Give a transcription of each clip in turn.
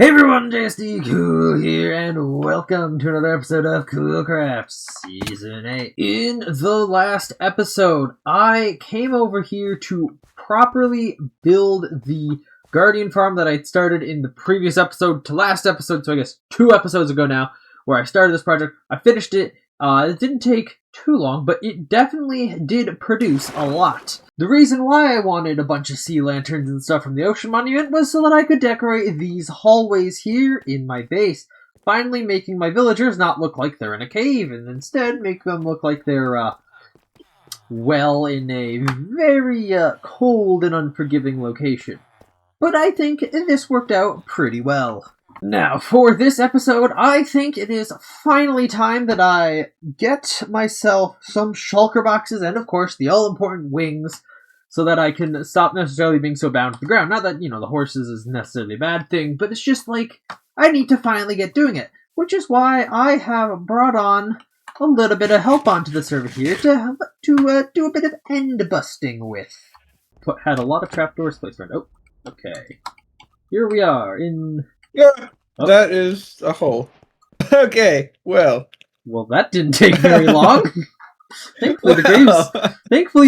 Hey everyone, JSD Cool here, and welcome to another episode of Cool Crafts Season 8. In the last episode, I came over here to properly build the Guardian farm that I started in the previous episode to last episode, so I guess 2 episodes ago now, where I started this project. I finished it. It didn't take too long, but it definitely did produce a lot. The reason why I wanted a bunch of sea lanterns and stuff from the Ocean Monument was so that I could decorate these hallways here in my base, finally making my villagers not look like they're in a cave, and instead make them look like they're, well, in a very, cold and unforgiving location. But I think this worked out pretty well. Now, for this episode, I think it is finally time that I get myself some shulker boxes and, of course, the all-important wings so that I can stop necessarily being so bound to the ground. Not that, the horses is necessarily a bad thing, but it's just like, I need to finally get doing it, which is why I have brought on a little bit of help onto the server here to do a bit of end-busting with. Had a lot of trapdoors placed around. Oh, okay. Here we are in... Yeah, that is a hole. Okay, well. Well, that didn't take very long. Thankfully,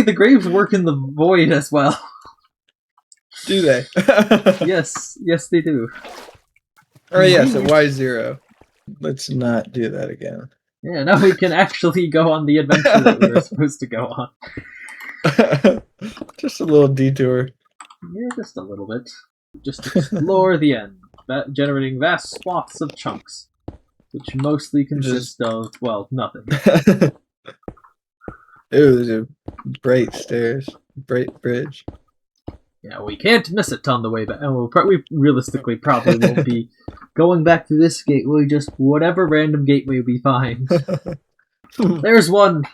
the graves work in the void as well. Do they? Yes, they do. Oh yes, at Y0. Let's not do that again. Yeah, now we can actually go on the adventure that we were supposed to go on. Just a little detour. Yeah, just a little bit. Just explore the end. Generating vast swaths of chunks, which mostly consist of, well, nothing. Ooh, there's a bright stairs, bright bridge. Yeah, we can't miss it on the way back. And we realistically probably won't be going back to this gateway, just whatever random gateway we find. There's one!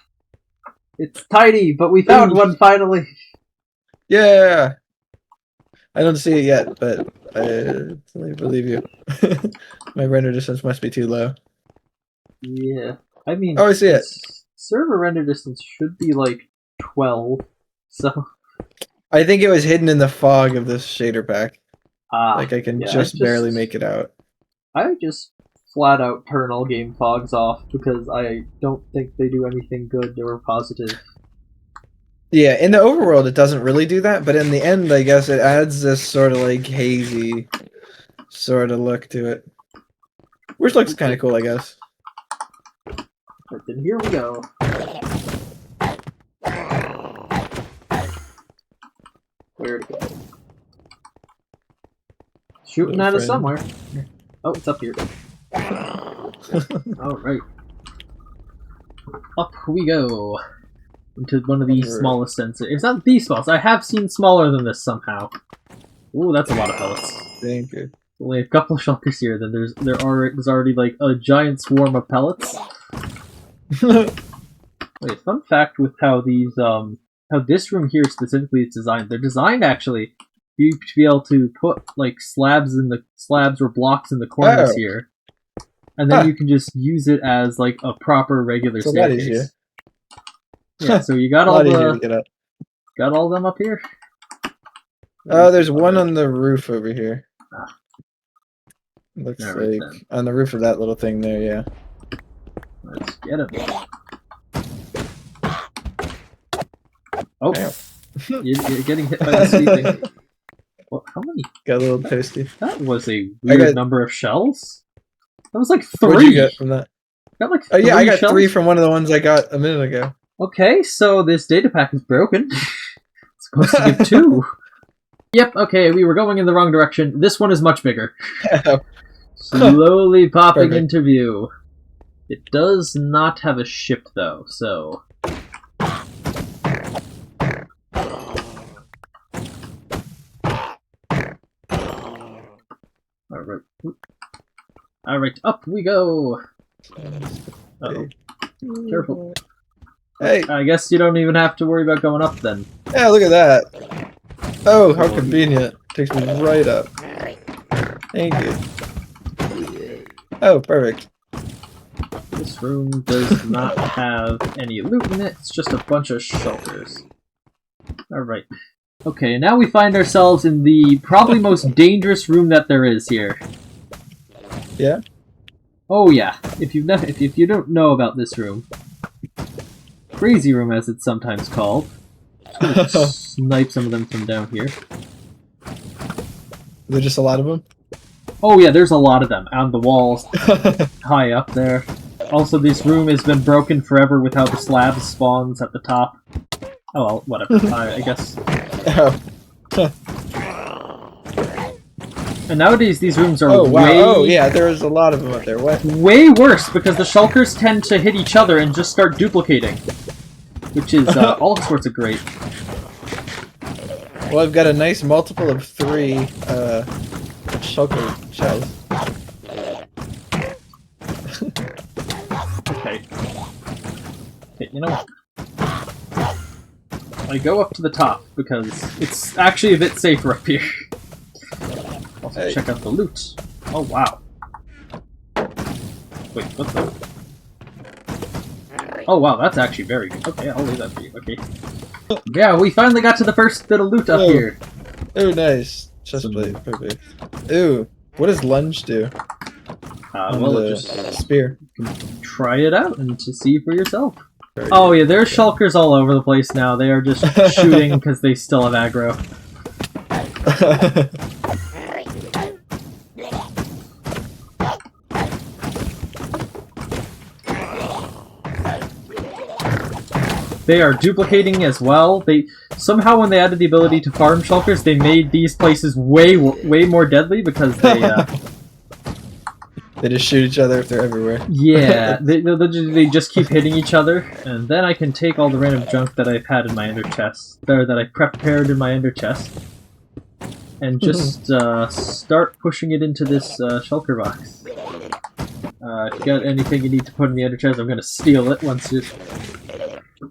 It's tiny, but we found one finally! Yeah! I don't see it yet, but I believe you. My render distance must be too low. Yeah. I mean... Oh, I see it! Server render distance should be like 12, so... I think it was hidden in the fog of this shader pack. Like I can just barely make it out. I just flat out turn all game fogs off because I don't think they do anything good or positive. Yeah, in the overworld it doesn't really do that, but in the end I guess it adds this sort of like hazy sort of look to it. Which looks kind of cool, I guess. But then here we go. Where'd it go? Shooting at us somewhere. Oh, it's up here. Alright. Up we go. Into one of the smallest sensors. It's not the smallest. I have seen smaller than this somehow. Ooh, that's a lot of pellets. Thank you. Only a couple of shulkers here, then there's already like a giant swarm of pellets. Wait, fun fact with how these how this room here specifically is designed. They're designed actually to be able to put like slabs or blocks in the corners here, and then you can just use it as like a proper regular staircase. Yeah, so you got all of them up here. Oh, there's one on the roof over here. Looks like on the roof of that little thing there. Yeah. Let's get him. Oh, you're getting hit by the sweeping. Well, how many? Got a little toasty. That was a weird number of shells. That was like 3. What'd you get from that? Got like 3 I got shells? 3 from one of the ones I got a minute ago. Okay, so this data pack is broken. It's supposed to give 2. Yep, okay, we were going in the wrong direction. This one is much bigger. Slowly popping into view. It does not have a ship, though, so... Alright, up we go! Uh-oh. Careful. Hey! I guess you don't even have to worry about going up, then. Yeah, look at that! Oh, how convenient. Takes me right up. Thank you. Oh, perfect. This room does not have any loot in it, it's just a bunch of shulkers. Alright. Okay, now we find ourselves in the probably most dangerous room that there is here. Yeah. Oh yeah. If you don't know about this room, Crazy Room as it's sometimes called. Just gonna snipe some of them from down here. There's just a lot of them. Oh yeah, there's a lot of them on the walls, high up there. Also, this room has been broken forever with how the slab spawns at the top. Oh well, whatever. I guess. Oh. And nowadays these rooms are Oh wow! way, Oh yeah, there's a lot of them up there. What? way worse because the shulkers tend to hit each other and just start duplicating, which is all sorts of great. Well, I've got a nice multiple of 3 shulker shells. Okay. Okay, you know what? I go up to the top because it's actually a bit safer up here. Also, Hey. check out the loot. Oh wow. Wait, what the? Oh wow, that's actually very good. Okay, I'll leave that for you. Okay. Yeah, we finally got to the first bit of loot up Oh. here. Ooh, nice. Chest plate. Perfect. Ooh, what does lunge do? On Well, the just spear. try it out and to see for yourself. Oh yeah, there's shulkers all over the place now. They are just shooting because they still have aggro. They are duplicating as well. They somehow, when they added the ability to farm shulkers, they made these places way more deadly because they. They just shoot each other if they're everywhere. Yeah, they just keep hitting each other, and then I can take all the random junk that I've had in my ender chest, or that I prepared in my ender chest, and just start pushing it into this shulker box. If you got anything you need to put in the ender chest, I'm gonna steal it once you.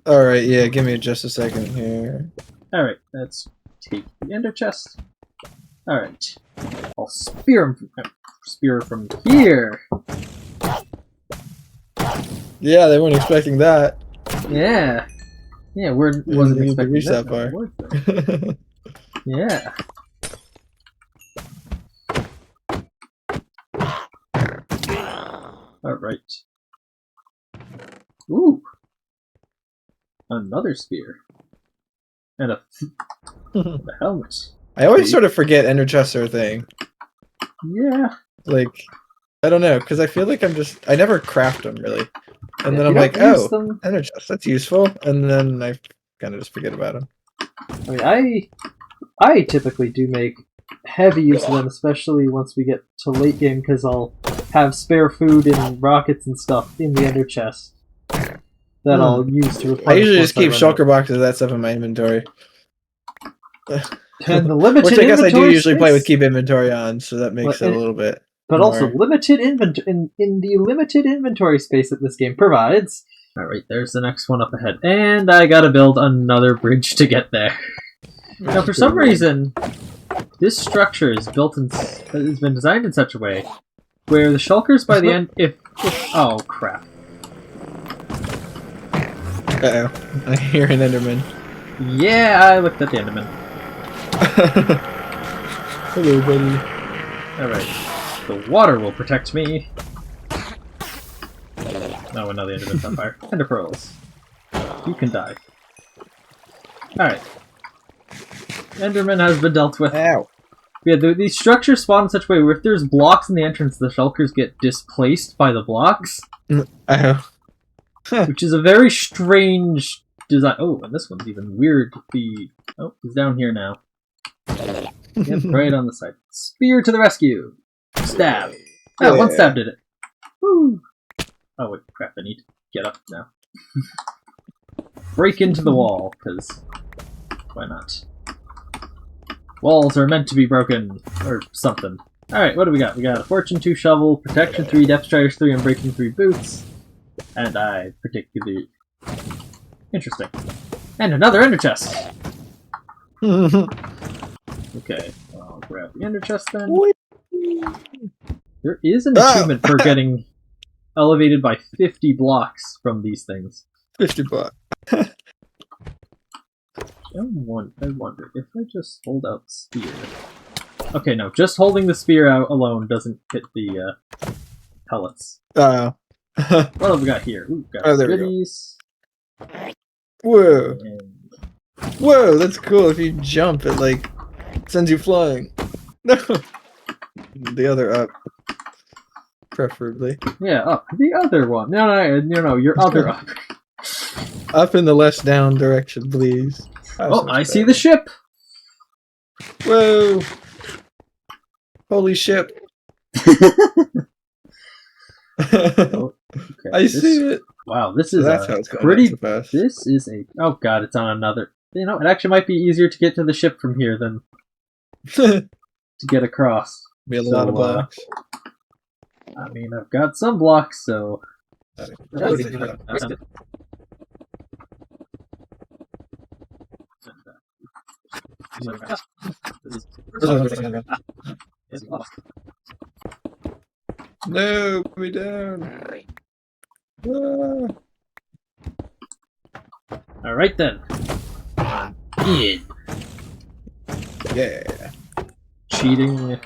Alright, yeah, give me just a second here. Alright, let's take the ender chest. Alright. I'll spear from here. Yeah, they weren't expecting that. Yeah. Yeah, wasn't Didn't expecting reach that far. Yeah. Alright. Ooh. Another spear. And a helmet. I always sort of forget ender chests are a thing. Yeah. Like, I don't know, because I feel like I never craft them really. And Yeah, then you I'm like, don't use oh, them. ender chests, that's useful. And then I kind of just forget about them. I mean, I typically do make heavy use of them, especially once we get to late game, because I'll have spare food and rockets and stuff in the ender chest that I'll use to replace. I usually just keep once I run shulker boxes of that stuff in my inventory. out. And the limited Which I guess I do inventory usually play with space, keep inventory on, so that makes it a little bit. but also more- limited in the limited inventory space that this game provides. All right, there's the next one up ahead, and I gotta build another bridge to get there. Now, for some reason, this structure is has been designed in such a way where the shulkers by the end, if oh crap, Uh-oh. I hear an Enderman. yeah, I looked at the Enderman. Hello, buddy. All right, the water will protect me. No, no, the Enderman's on fire. Ender pearls, you can die. All right, Enderman has been dealt with. Ow. Yeah, these structures spawn in such a way where if there's blocks in the entrance, the shulkers get displaced by the blocks, Oh. which is a very strange design. Oh, and this one's even weird. Oh, he's down here now. Yep, right on the side. Spear to the rescue! Stab! Oh, one Yeah. stab did it. Woo! Oh wait, crap, I need to get up now. Break into the wall, because why not? Walls are meant to be broken, or something. Alright, what do we got? We got a Fortune 2 shovel, Protection 3, Depth Striders 3, and Breaking 3 boots. And I particularly... Interesting. And another ender chest! Okay, I'll grab the ender chest then. There is an achievement for getting elevated by 50 blocks from these things. $50. I wonder if I just hold out the spear. Okay, no, just holding the spear out alone doesn't hit the pellets. What What have we got here? Ooh, got Oh, there we go. goodies. Whoa. And Whoa, that's cool. If you jump, it like sends you flying. No. The other up. Preferably. yeah, up. The other one. No, your other up. Up in the less down direction, please. Oh, I see the ship! Whoa! Holy ship. Oh, okay. I see it. Wow, this So is that's how it's going pretty... so fast. This is a... Oh god, it's on another... You know, it actually might be easier to get to the ship from here than to get across. Be a lot of blocks. I mean, I've got some blocks, so... No, put me down. Ah. Alright then. In. Yeah. Cheating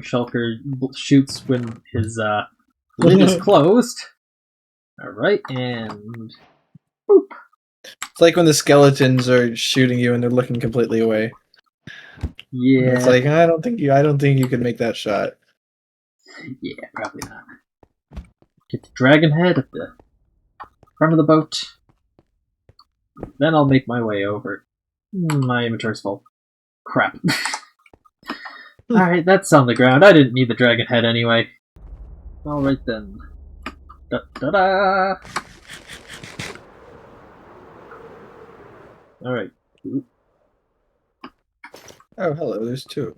Shulker shoots when his lid is closed. Alright, and... Boop. It's like when the skeletons are shooting you and they're looking completely away. Yeah. It's like I don't think you can make that shot. Yeah, probably not. Get the dragon head at the front of the boat. Then I'll make my way over. My inventory's full. Crap. Alright, that's on the ground. I didn't need the dragon head anyway. Alright then. Da-da-da! Alright. Oh, hello. There's two.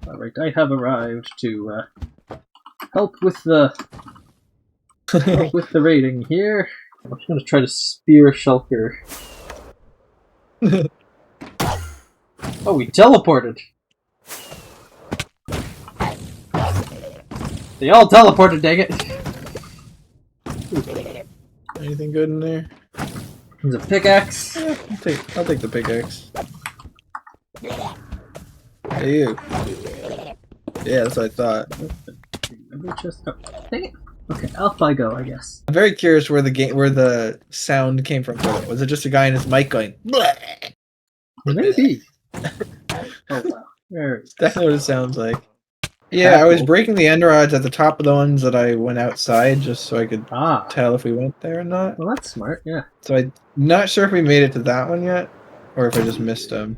Alright, I have arrived to help with the raiding here. I'm just gonna try to spear Shulker. Oh, we teleported! They all teleported, dang it! Anything good in there? There's a pickaxe. Yeah, I'll take the pickaxe. Hey, you. Yeah, that's what I thought. Dang it. Okay, off I go, I guess. I'm very curious where the sound came from. Was it just a guy in his mic going? Bleh? Maybe. Oh wow. There. That's definitely what it sounds like. Yeah, I was breaking the end rods at the top of the ones that I went outside just so I could tell if we went there or not. Well, that's smart, yeah. So I'm not sure if we made it to that one yet, or if I just missed them.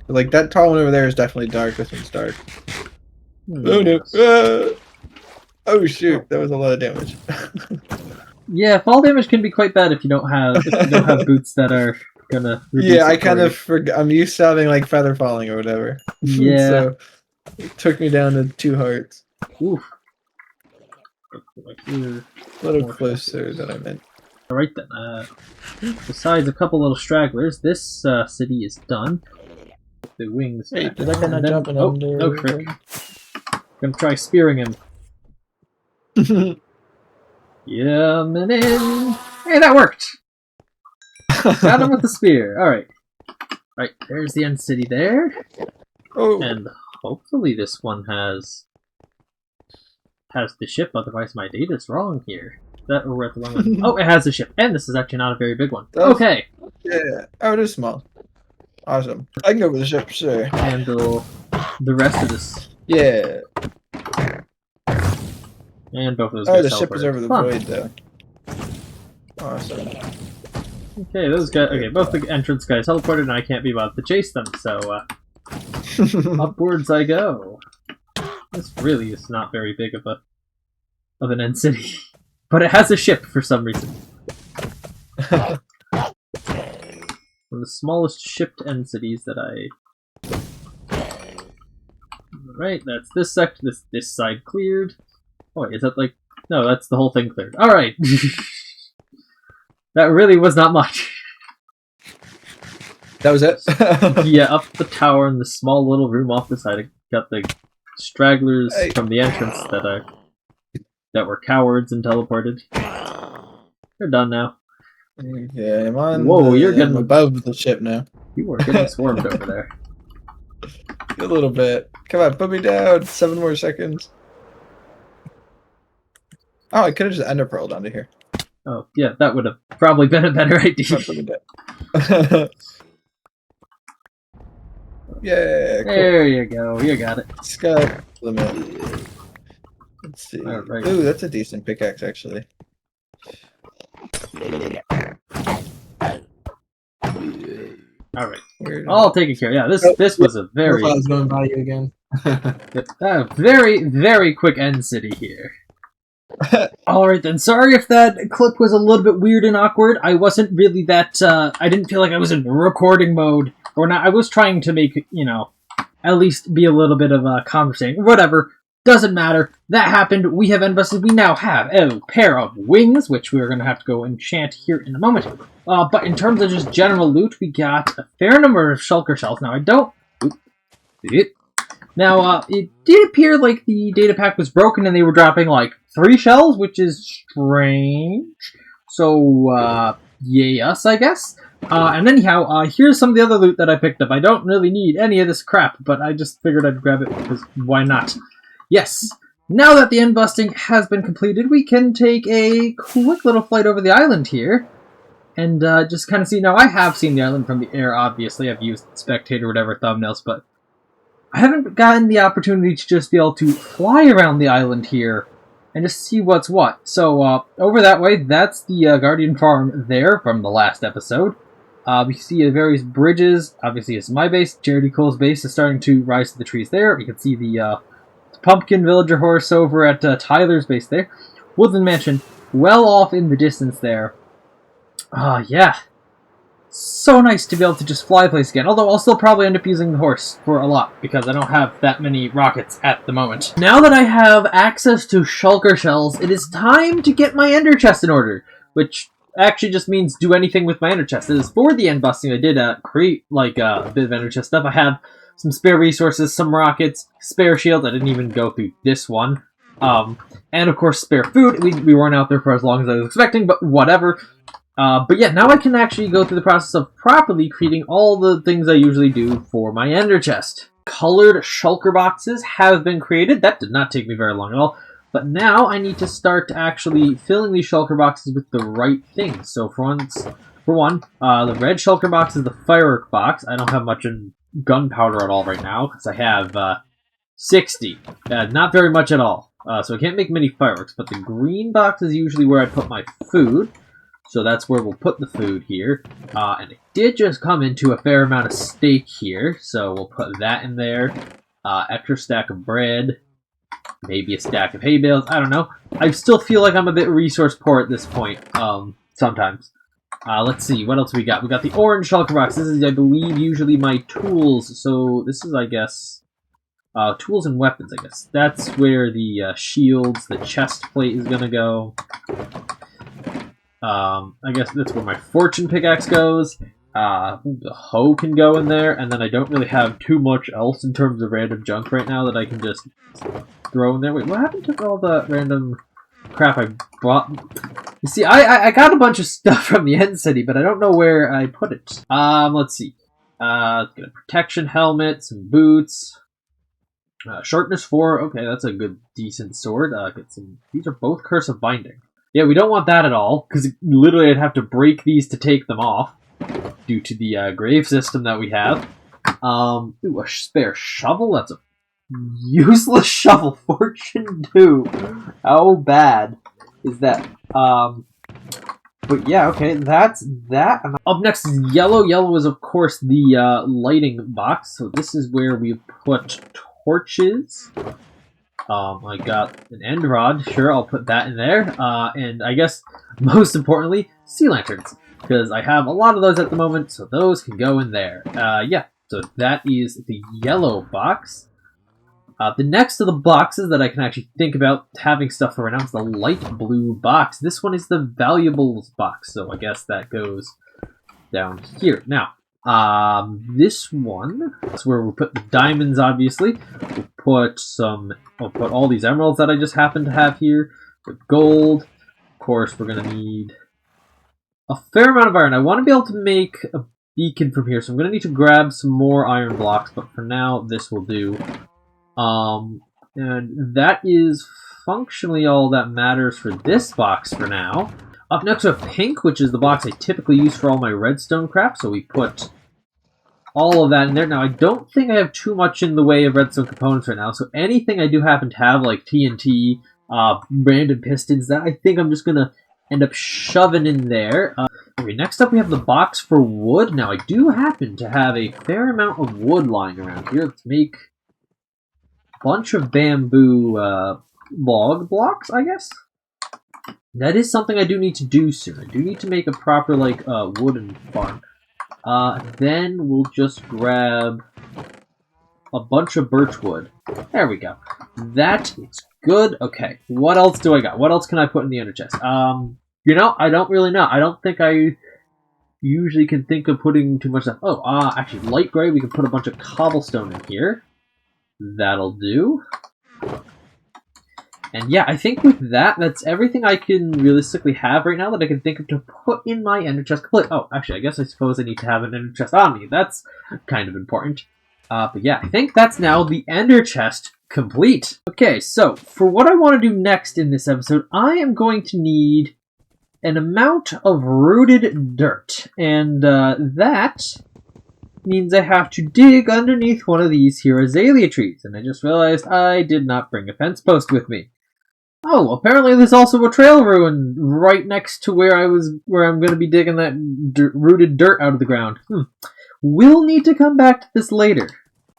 Like, that tall one over there is definitely dark. This one's dark. Oh, no. Oh, shoot. That was a lot of damage. Yeah, fall damage can be quite bad if you don't have boots that are gonna reduce Yeah, I kind of forgot. I'm used to having, like, feather falling or whatever. Yeah. So, it took me down to 2 hearts. Oof. A little closer than I meant. Alright then, besides a couple little stragglers, this city is done. The wings. Hey, did that guy not jump under? Oh, frick. Gonna try spearing him. Yeah, man in. Hey, that worked! Got him with the spear. Alright. Right, there's the end city there. Oh. And hopefully this one has the ship, otherwise my data's wrong here. We're at the wrong one. Oh, it has a ship, and this is actually not a very big one. Okay. Yeah. Oh, it is small. Awesome. I can go with the ship, sure. Handle the rest of this. Yeah. And both of those. Oh, the ship is over the void, though. Awesome. Okay, those guys. Okay, both the entrance guys teleported, and I can't be bothered to chase them. So upwards I go. This really is not very big of an end city, but it has a ship for some reason. One of the smallest shipped end cities that I. Right, that's this section. This side cleared. Oh, wait, is that like? No, that's the whole thing cleared. All right. That really was not much. That was it? Yeah, up the tower in the small little room off the side. I got the stragglers from the entrance that were cowards and teleported. They're done now. Yeah, I'm on. Whoa, you're getting above the ship now. You are getting swarmed over there. A little bit. Come on, put me down. 7 more seconds. Oh, I could have just ender pearled onto here. Oh, yeah, that would have probably been a better idea. Yeah, cool. There you go. You got it. Scout limit. Let's see. Alright. Ooh, that's a decent pickaxe, actually. Alright. Weird. All taken care of. Yeah, this was a very... I was going by you again. very, very quick end city here. Alright then, sorry if that clip was a little bit weird and awkward. I wasn't really that, I didn't feel like I was in recording mode. Or not, I was trying to make, you know, at least be a little bit of a conversation. Whatever. Doesn't matter. That happened. We have invested. We now have a pair of wings, which we're going to have to go enchant here in a moment. But in terms of just general loot, we got a fair number of shulker shells. Now, I don't... Now, it did appear like the data pack was broken and they were dropping, like, 3 shells, which is strange. So, yes, I guess. And anyhow, here's some of the other loot that I picked up. I don't really need any of this crap, but I just figured I'd grab it because why not? Yes, now that the end busting has been completed, we can take a quick little flight over the island here. And just kind of see, now I have seen the island from the air, obviously. I've used spectator or whatever thumbnails, but I haven't gotten the opportunity to just be able to fly around the island here and just see what's what. So, over that way, that's the Guardian Farm there from the last episode. We see various bridges. Obviously, it's my base. Charity Cole's base is starting to rise to the trees there. You can see the Pumpkin Villager horse over at Tyler's base there. Woodland Mansion, well off in the distance there. Yeah. So nice to be able to just fly a place again. Although I'll still probably end up using the horse for a lot, because I don't have that many rockets at the moment. Now that I have access to shulker shells, it is time to get my ender chest in order. Which actually just means do anything with my ender chest. It is for the end busting. I did create like a bit of ender chest stuff. I have some spare resources, some rockets, spare shields. I didn't even go through this one. And of course spare food. We weren't out there for as long as I was expecting, but whatever. But yeah, now I can actually go through the process of properly creating all the things I usually do for my ender chest. Colored shulker boxes have been created. That did not take me very long at all. But now I need to start actually filling these shulker boxes with the right things. So for one, the red shulker box is the firework box. I don't have much in gunpowder at all right now, because I have 60. Not very much at all. So I can't make many fireworks. But the green box is usually where I put my food. So that's where we'll put the food here. And it did just come into a fair amount of steak here. So we'll put that in there. Extra stack of bread. Maybe a stack of hay bales. I don't know. I still feel like I'm a bit resource poor at this point. Sometimes. Let's see. What else we got? We got the orange shulker box. This is, I believe, usually my tools. So this is, I guess... tools and weapons, I guess. That's where the shields, the chest plate is gonna go. I guess that's where my fortune pickaxe goes. The hoe can go in there, and then I don't really have too much else in terms of random junk right now that I can just throw in there. Wait, what happened to all the random crap I bought? You see, I got a bunch of stuff from the end city, but I don't know where I put it. Let's see. Get a protection helmet, some boots. Sharpness 4, okay, that's a good, decent sword. Get some. These are both Curse of Binding. Yeah, we don't want that at all, because literally I'd have to break these to take them off, due to the grave system that we have. Ooh, a spare shovel? That's a useless shovel. Fortune 2. How bad is that? But yeah, okay, that's that. Up next is yellow. Yellow is, of course, the lighting box, so this is where we put torches. I got an end rod. Sure, I'll put that in there. And I guess, most importantly, sea lanterns. Because I have a lot of those at the moment, so those can go in there. Yeah, so that is the yellow box. The next of the boxes that I can actually think about having stuff for right now is the light blue box. This one is the valuables box, so I guess that goes down here. Now, this one is where we'll put the diamonds, obviously. We'll put all these emeralds that I just happen to have here. The gold. Of course, we're going to need a fair amount of iron. I want to be able to make a beacon from here, so I'm going to need to grab some more iron blocks, but for now, this will do. And that is functionally all that matters for this box for now. Up next we have pink, which is the box I typically use for all my redstone crap, so we put all of that in there. Now, I don't think I have too much in the way of redstone components right now, so anything I do happen to have, like TNT, random pistons, that I think I'm just going to end up shoving in there. Okay, next up we have the box for wood. Now, I do happen to have a fair amount of wood lying around here. Let's make a bunch of bamboo log blocks, I guess. That is something I do need to do soon. I do need to make a proper, like, wooden farm. Then we'll just grab a bunch of birch wood. There we go. That is good. Okay, what else do I got? What else can I put in the ender chest? You know, I don't really know. I don't think I usually can think of putting too much stuff. Oh, actually, light gray, we can put a bunch of cobblestone in here. That'll do. And yeah, I think with that, that's everything I can realistically have right now that I can think of to put in my ender chest complete. Oh, actually, I suppose I need to have an ender chest on me. That's kind of important. But yeah, I think that's now the ender chest complete. Okay, so for what I want to do next in this episode, I am going to need an amount of rooted dirt. And that means I have to dig underneath one of these here azalea trees. And I just realized I did not bring a fence post with me. Oh, apparently there's also a trail ruin right next to where I'm going to be digging that rooted dirt out of the ground. We'll need to come back to this later.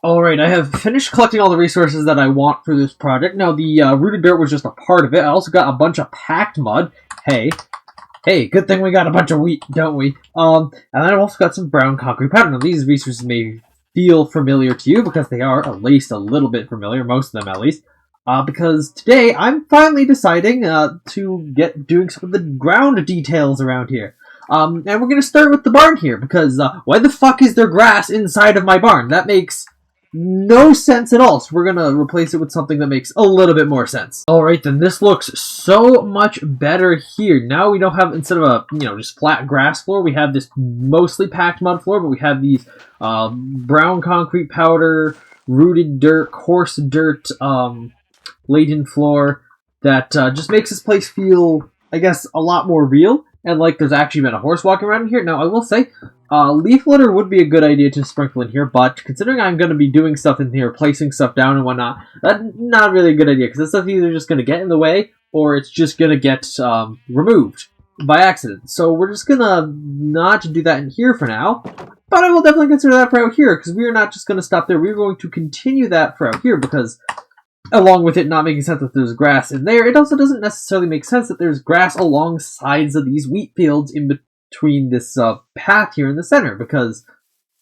Alright, I have finished collecting all the resources that I want for this project. Now, the rooted dirt was just a part of it. I also got a bunch of packed mud. Hey, good thing we got a bunch of wheat, don't we? And then I've also got some brown concrete powder. Now, these resources may feel familiar to you because they are at least a little bit familiar, most of them at least. Because today I'm finally deciding to get doing some of the ground details around here. And we're going to start with the barn here, because why the fuck is there grass inside of my barn? That makes no sense at all. So we're going to replace it with something that makes a little bit more sense. Alright, then this looks so much better here. Now we don't have, instead of a, just flat grass floor, we have this mostly packed mud floor, but we have these brown concrete powder, rooted dirt, coarse dirt, laden floor that just makes this place feel, I guess, a lot more real, and like there's actually been a horse walking around here. Now, I will say, leaf litter would be a good idea to sprinkle in here, but considering I'm going to be doing stuff in here, placing stuff down and whatnot, that's not really a good idea, because this stuff either just going to get in the way, or it's just going to get removed by accident. So we're just going to not do that in here for now, but I will definitely consider that for out here, because we are not just going to stop there. We're going to continue that for out here, because along with it not making sense that there's grass in there, it also doesn't necessarily make sense that there's grass along sides of these wheat fields in between this path here in the center, because,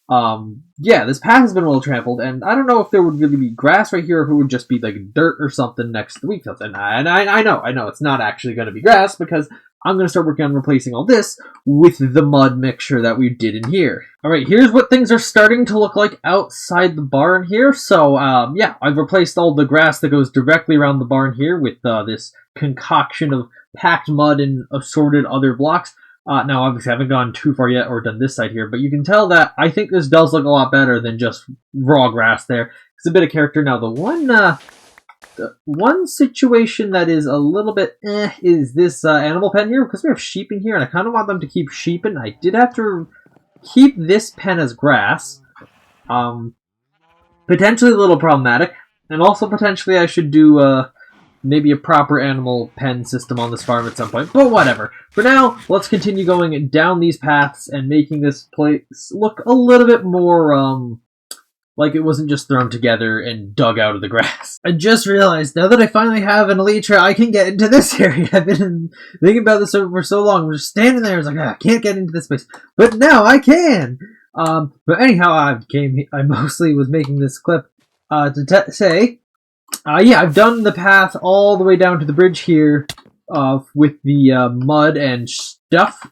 yeah, this path has been well trampled, and I don't know if there would really be grass right here, or if it would just be, like, dirt or something next to the wheat fields. And I know, it's not actually going to be grass, because I'm going to start working on replacing all this with the mud mixture that we did in here. Alright, here's what things are starting to look like outside the barn here. So, yeah, I've replaced all the grass that goes directly around the barn here with this concoction of packed mud and assorted other blocks. Now, obviously, I haven't gone too far yet or done this side here, but you can tell that I think this does look a lot better than just raw grass there. It's a bit of character. Now, the one situation that is a little bit is this animal pen here, because we have sheep in here, and I kind of want them to keep sheeping. I did have to keep this pen as grass. Potentially a little problematic, and also potentially I should do maybe a proper animal pen system on this farm at some point, but whatever. For now, let's continue going down these paths and making this place look a little bit more, like it wasn't just thrown together and dug out of the grass. I just realized, now that I finally have an elytra, I can get into this area. I've been thinking about this for so long. I'm just standing there, I was like, I can't get into this place. But now I can! But anyhow, I mostly was making this clip to say, yeah, I've done the path all the way down to the bridge here with the mud and stuff.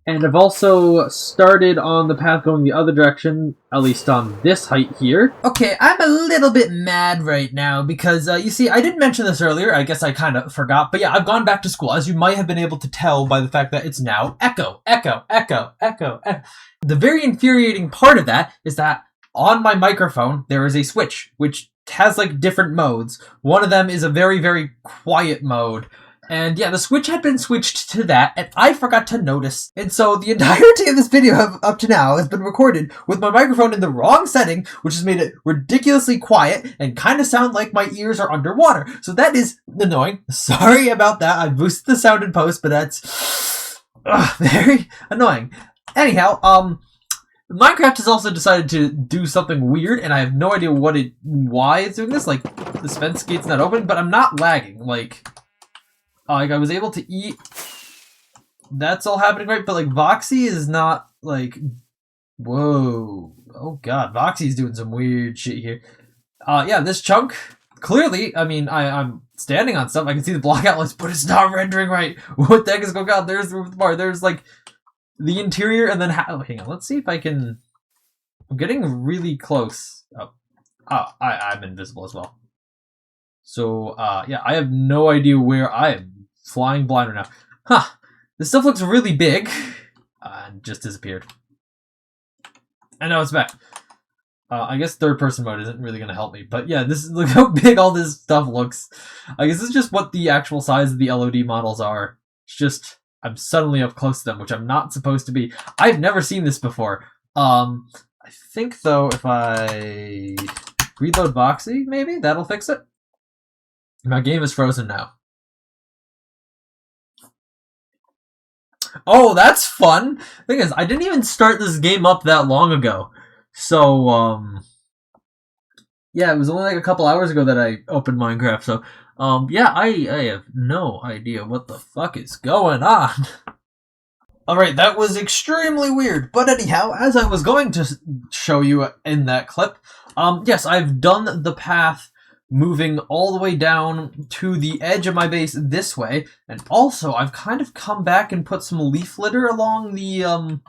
And I've also started on the path going the other direction, at least on this height here. Okay, I'm a little bit mad right now because, you see, I didn't mention this earlier. I guess I kind of forgot. But yeah, I've gone back to school, as you might have been able to tell by the fact that it's now echo, echo, echo, echo, echo. The very infuriating part of that is that on my microphone, there is a switch, which has like different modes. One of them is a very, very quiet mode. And yeah, the switch had been switched to that, and I forgot to notice. And so the entirety of this video up to now has been recorded with my microphone in the wrong setting, which has made it ridiculously quiet and kind of sound like my ears are underwater. So that is annoying. Sorry about that. I boosted the sound in post, but that's very annoying. Anyhow, Minecraft has also decided to do something weird, and I have no idea why it's doing this. Like, the fence gate's not open, but I'm not lagging. Like I was able to eat. That's all happening right, but like Voxy is not like. Whoa! Oh god, Voxy's doing some weird shit here. Yeah, this chunk clearly. I mean, I'm standing on stuff. I can see the block outlines, but it's not rendering right. What the heck is going on? There's the bar. There's like the interior, and then hang on. Let's see if I can. I'm getting really close. I'm invisible as well. So, yeah, I have no idea where I am flying blind right now. Huh. This stuff looks really big. And just disappeared. And now it's back. I guess third person mode isn't really going to help me. But yeah, look how big all this stuff looks. I guess it's just what the actual size of the LOD models are. It's just, I'm suddenly up close to them, which I'm not supposed to be. I've never seen this before. I think, though, if I reload Voxy, maybe that'll fix it. My game is frozen now. Oh, that's fun! Thing is, I didn't even start this game up that long ago. So, yeah, it was only like a couple hours ago that I opened Minecraft, so, yeah, I have no idea what the fuck is going on. Alright, that was extremely weird, but anyhow, as I was going to show you in that clip, yes, I've done the path moving all the way down to the edge of my base this way, and also I've kind of come back and put some leaf litter along the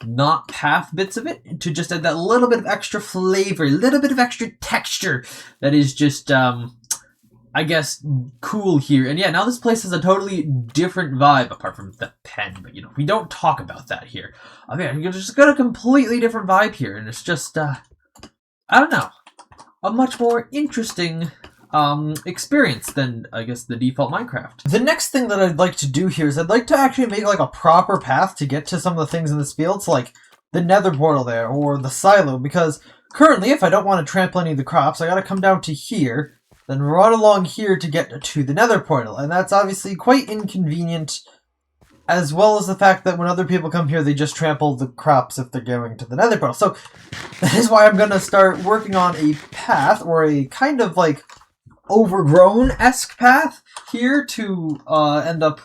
not path bits of it to just add that little bit of extra flavor, a little bit of extra texture that is just I guess cool here. And yeah, now this place has a totally different vibe apart from the pen, but you know, we don't talk about that here. I mean, you've just got a completely different vibe here, and it's just I don't know, a much more interesting experience than, I guess, the default Minecraft. The next thing that I'd like to do here is I'd like to actually make like a proper path to get to some of the things in this field, so like the nether portal there, or the silo, because currently if I don't want to trample any of the crops, I gotta come down to here, then run along here to get to the nether portal, and that's obviously quite inconvenient, as well as the fact that when other people come here, they just trample the crops if they're going to the nether portal. So that is why I'm going to start working on a path, or a kind of like overgrown-esque path here to end up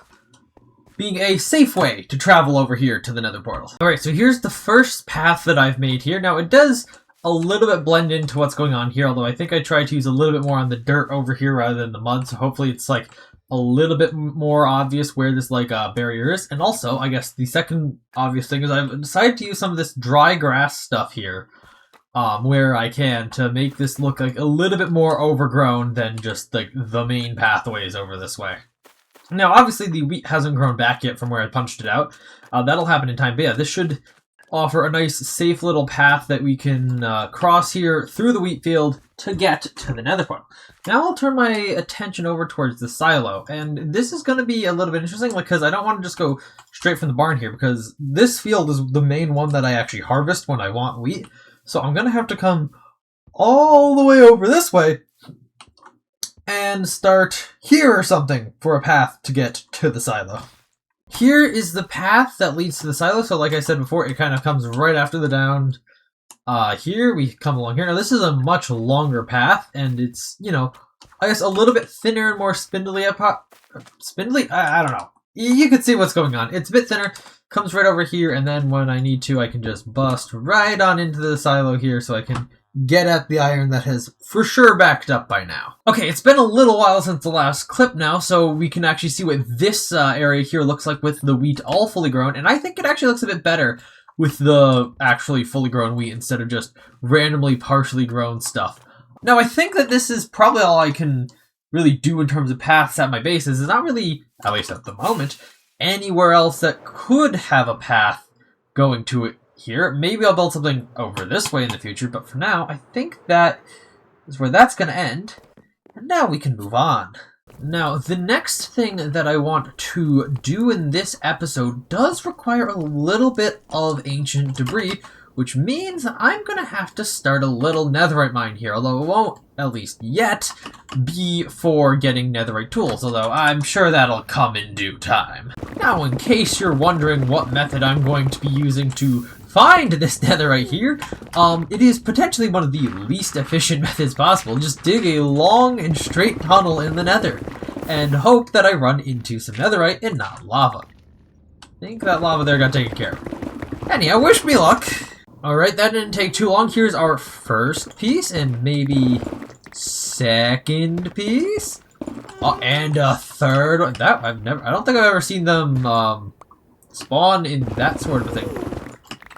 being a safe way to travel over here to the nether portal. Alright, so here's the first path that I've made here. Now, it does a little bit blend into what's going on here, although I think I tried to use a little bit more on the dirt over here rather than the mud, so hopefully it's like a little bit more obvious where this like barrier is. And also, I guess the second obvious thing is I've decided to use some of this dry grass stuff here where I can to make this look like a little bit more overgrown than just like the main pathways over this way. Now, obviously the wheat hasn't grown back yet from where I punched it out. That'll happen in time, but yeah, this should offer a nice safe little path that we can cross here through the wheat field to get to the nether portal. Now I'll turn my attention over towards the silo, and this is going to be a little bit interesting because I don't want to just go straight from the barn here, because this field is the main one that I actually harvest when I want wheat, so I'm going to have to come all the way over this way and start here or something for a path to get to the silo. Here is the path that leads to the silo, so like I said before, it kind of comes right after the down. Here, we come along here. Now, this is a much longer path, and it's, you know, I guess a little bit thinner and more spindly. Spindly? I don't know. You can see what's going on. It's a bit thinner, comes right over here, and then when I need to, I can just bust right on into the silo here so I can get at the iron that has for sure backed up by now. Okay, it's been a little while since the last clip now, so we can actually see what this area here looks like with the wheat all fully grown, and I think it actually looks a bit better with the actually fully grown wheat instead of just randomly partially grown stuff. Now, I think that this is probably all I can really do in terms of paths at my bases. There's not really, at least at the moment, anywhere else that could have a path going to it here. Maybe I'll build something over this way in the future, but for now, I think that is where that's going to end. And now we can move on. Now, the next thing that I want to do in this episode does require a little bit of ancient debris, which means I'm going to have to start a little netherite mine here, although it won't, at least yet, be for getting netherite tools, although I'm sure that'll come in due time. Now, in case you're wondering what method I'm going to be using to find this netherite here, it is potentially one of the least efficient methods possible. Just dig a long and straight tunnel in the nether, and hope that I run into some netherite and not lava. I think that lava there got taken care of. Anyhow, wish me luck. Alright, that didn't take too long. Here's our first piece, and maybe second piece? And a third one. I don't think I've ever seen them spawn in that sort of a thing.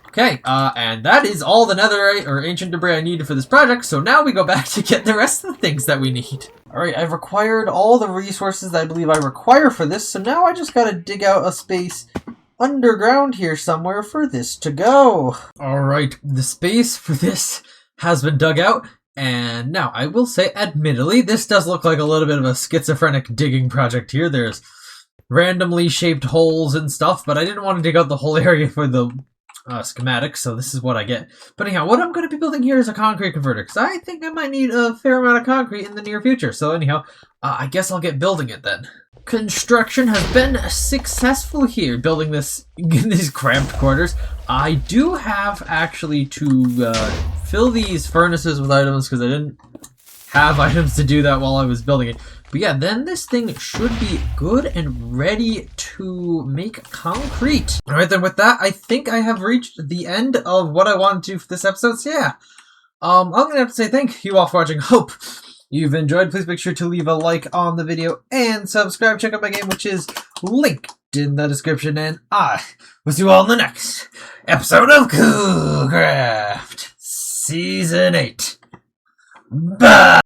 Okay, and that is all the netherite or ancient debris I needed for this project, so now we go back to get the rest of the things that we need. Alright, I've required all the resources that I believe I require for this, so now I just gotta dig out a space underground here somewhere for this to go. Alright, the space for this has been dug out, and now I will say, admittedly, this does look like a little bit of a schizophrenic digging project here. There's randomly shaped holes and stuff, but I didn't want to dig out the whole area for the schematic, so this is what I get. But anyhow, what I'm going to be building here is a concrete converter, because I think I might need a fair amount of concrete in the near future. So anyhow, I guess I'll get building it then. Construction has been successful here, building these cramped quarters. I do have actually to fill these furnaces with items, because I didn't have items to do that while I was building it. But yeah, then this thing should be good and ready to make concrete. Alright, then with that, I think I have reached the end of what I wanted to do for this episode. So yeah, I'm gonna have to say thank you all for watching. Hope you've enjoyed. Please make sure to leave a like on the video and subscribe. Check out my game, which is linked in the description. And I will see you all in the next episode of Coolcraft Season 8. Bye!